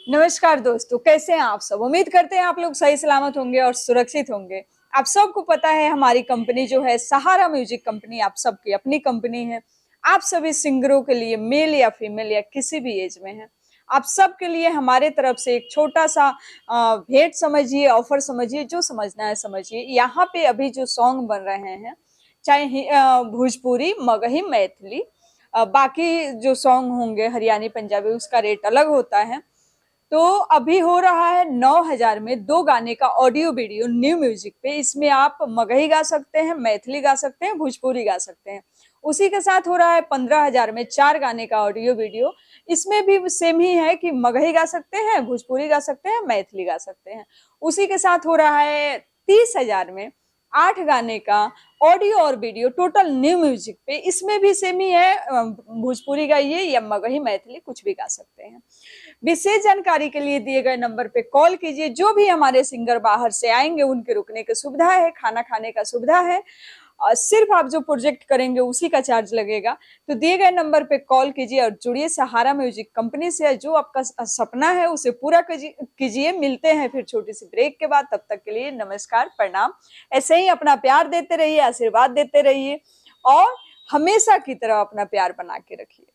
नमस्कार दोस्तों, कैसे हैं आप सब। उम्मीद करते हैं आप लोग सही सलामत होंगे और सुरक्षित होंगे। आप सबको पता है हमारी कंपनी जो है सहारा म्यूजिक कंपनी आप सबकी अपनी कंपनी है। आप सभी सिंगरों के लिए मेल या फीमेल या किसी भी एज में है, आप सब के लिए हमारे तरफ से एक छोटा सा भेंट समझिए, ऑफर समझिए, जो समझना है समझिए। यहाँ पे अभी जो सॉन्ग बन रहे हैं, चाहे भोजपुरी, मगही, मैथिली, बाकी जो सॉन्ग होंगे हरियाणी, पंजाबी, उसका रेट अलग होता है। तो अभी हो रहा है 9,000 में 2 गाने का ऑडियो वीडियो न्यू म्यूजिक पे। इसमें आप मगही गा सकते हैं, मैथिली गा सकते हैं, भोजपुरी गा सकते हैं। उसी के साथ हो रहा है 15,000 में 4 गाने का ऑडियो वीडियो। इसमें भी सेम ही है कि मगही गा सकते हैं, भोजपुरी गा सकते हैं, मैथिली गा सकते हैं। उसी के साथ हो रहा है 30,000 में 8 गाने का ऑडियो और वीडियो टोटल न्यू म्यूजिक पे। इसमें भी सेम ही है, भोजपुरी गाइए या मगही, मैथिली कुछ भी गा सकते हैं। विशेष जानकारी के लिए दिए गए नंबर पे कॉल कीजिए। जो भी हमारे सिंगर बाहर से आएंगे उनके रुकने की सुविधा है, खाना खाने का सुविधा है, और सिर्फ आप जो प्रोजेक्ट करेंगे उसी का चार्ज लगेगा। तो दिए गए नंबर पे कॉल कीजिए और जुड़िए सहारा म्यूजिक कंपनी से। जो आपका सपना है उसे पूरा कीजिए। मिलते हैं फिर छोटी सी ब्रेक के बाद। तब तक के लिए नमस्कार, प्रणाम। ऐसे ही अपना प्यार देते रहिए, आशीर्वाद देते रहिए और हमेशा की तरह अपना प्यार बना के रखिए।